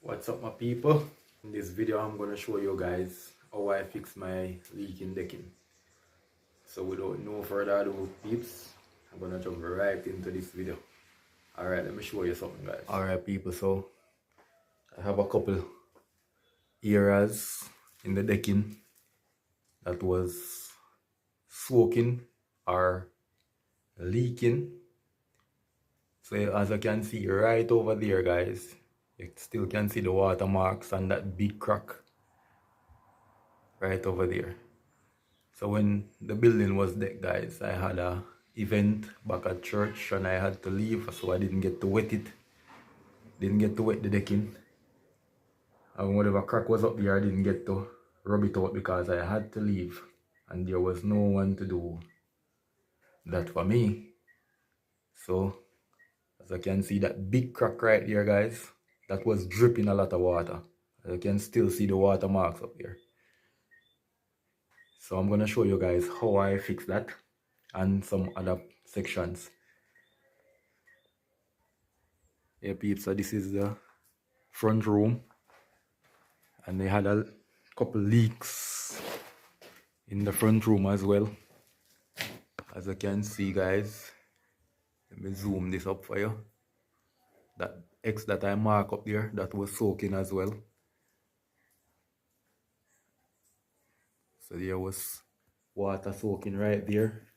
What's up, my people? In this video I'm gonna show you guys how I fix my leaking decking. So without no further ado, peeps, I'm gonna jump right into this video. Alright, let me show you something, guys. Alright people, so I have a couple areas in the decking that was soaking or leaking. So as you can see right over there, guys, you still can see the watermarks and that big crack right over there. So when the building was decked, guys, I had a event back at church and I had to leave, so I didn't get to wet it. Didn't get to wet the decking. And whatever crack was up there, I didn't get to rub it out because I had to leave. And there was no one to do that for me. So as you can see that big crack right there, guys, that was dripping a lot of water. You can still see the water marks up there. So I'm going to show you guys how I fix that and some other sections. Yeah, peeps, so this is the front room. And they had a couple leaks in the front room as well. As you can see, guys, let me zoom this up for you. That X that I mark up there, that was soaking as well. So there was water soaking right there.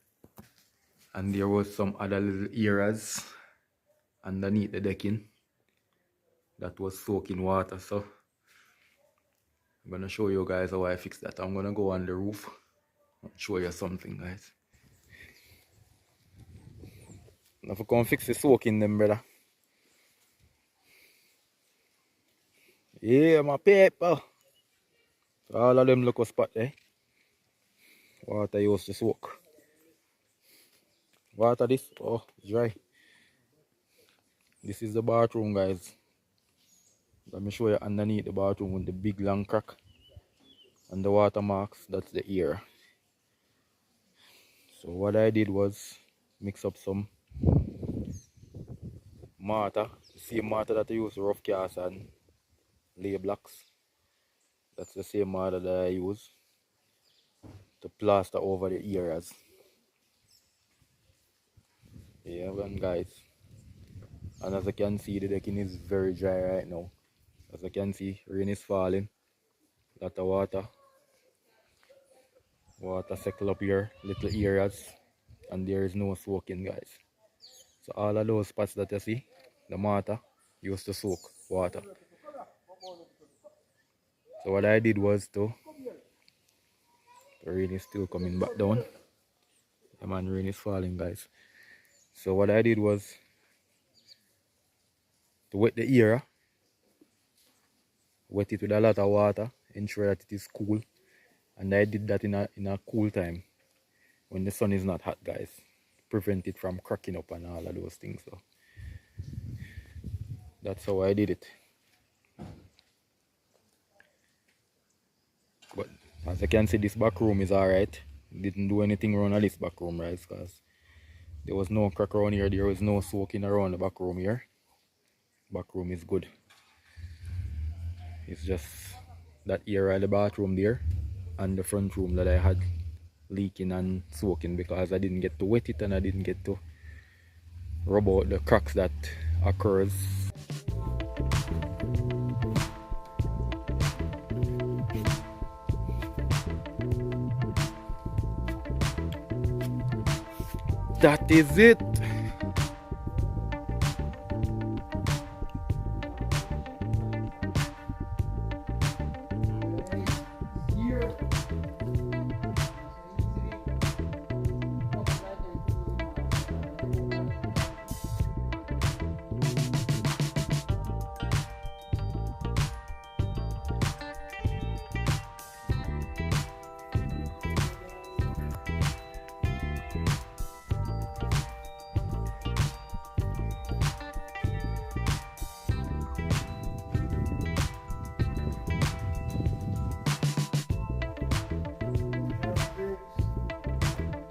And there was some other little areas underneath the decking that was soaking water. So I'm gonna show you guys how I fix that. I'm gonna go on the roof and show you something, guys. Now for come fix the soaking them, brother. Yeah, my paper. So all of them look a spot there. Water used to soak. Water this, oh, dry. This is the bathroom, guys. Let me show you underneath the bathroom with the big long crack. And the water marks, that's the ear. So what I did was mix up some mortar. The same mortar that I use to rough cast and lay blocks. That's the same mortar that I use to plaster over the areas. Yeah, and guys, and as you can see, the decking is very dry right now. As you can see, rain is falling. Lot of water settle up here, little areas, and there is no soaking, guys. So all of those spots that you see, the mortar used to soak water. So what I did was the rain is still coming back down. The man, rain is falling, guys. So what I did was to wet the area, wet it with a lot of water, ensure that it is cool. And I did that in a cool time when the sun is not hot, guys. Prevent it from cracking up and all of those things. So that's how I did it. But as you can see, this back room is alright. Didn't do anything wrong on this back room, right? Because there was no crack around here. There was no soaking around the back room here. Back room is good. It's just that area of the bathroom there and the front room that I had leaking and soaking because I didn't get to wet it and I didn't get to rub out the cracks that occurs. That is it.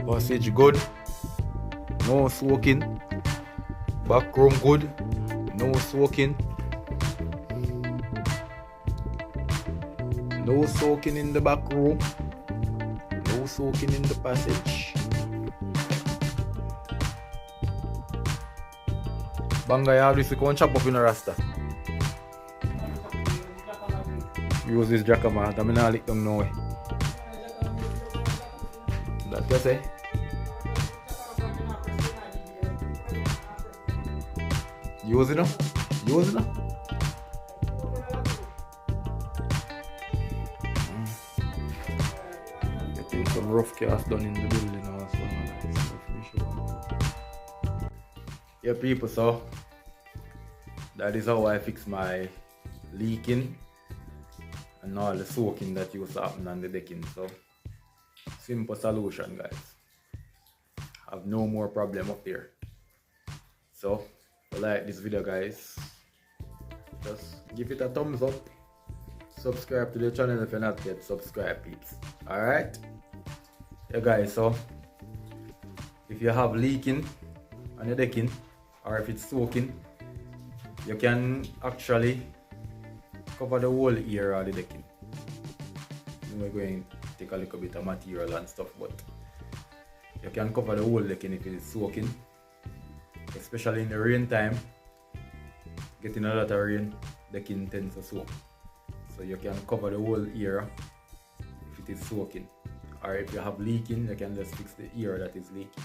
Passage good, no soaking. Back room good, no soaking. No soaking in the back room. No soaking in the passage. Banga, you have this, you can chop up in a rasta. Use this jacama, I'm not lick down no way. That's what I say. Use it now. Use it now. Getting some rough cast done in the building also. Yeah, people, so that is how I fix my leaking and all the soaking that used to happen on the decking. So simple solution, guys. Have no more problem up there. So if you like this video, guys, just give it a thumbs up. Subscribe to the channel if you're not yet subscribed, peeps. Alright? Yeah, guys, so if you have leaking on your decking or if it's soaking, you can actually cover the whole area of the decking. We're going to take a little bit of material and stuff, but you can cover the whole decking if it's soaking, especially in the rain time. Getting a lot of rain, decking tends to soak. So you can cover the whole area if it is soaking. Or if you have leaking, you can just fix the area that is leaking.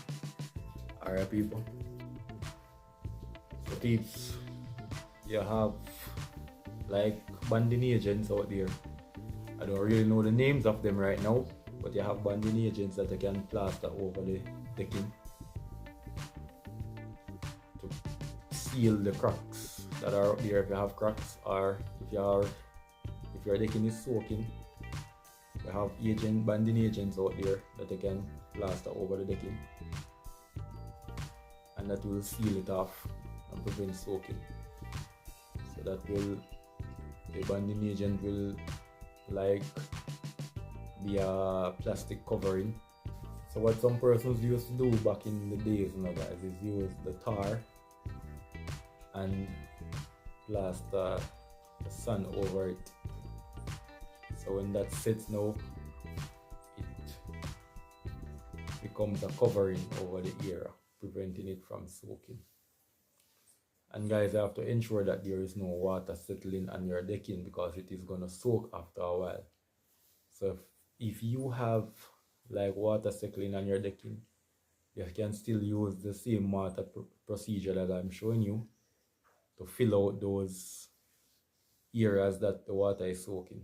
Alright, people. So peeps, you have like bonding agents out there. I don't really know the names of them right now, but you have bonding agents that you can plaster over the decking to seal the cracks that are out there if you have cracks, or if your decking is soaking, you have bonding agents out there that you can plaster over the decking, and that will seal it off and prevent soaking. So that the bonding agent will like be a plastic covering. So what some persons used to do back in the days, guys, is use the tar and plaster the sun over it. So when that sets now, it becomes a covering over the area, preventing it from soaking. And guys, you have to ensure that there is no water settling on your decking, because it is going to soak after a while. So if you have like water settling on your decking, you can still use the same water procedure that I'm showing you to fill out those areas that the water is soaking.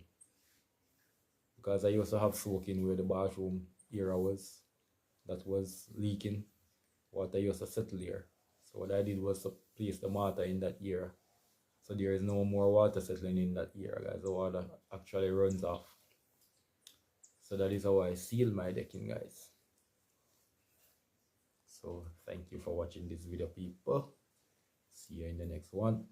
Because I used to have soaking where the bathroom area was, that was leaking. Water used to settle there. So what I did was to place the water in that area. So there is no more water settling in that area, guys. The water actually runs off. So that is how I seal my decking, guys. So thank you for watching this video, people. See you in the next one.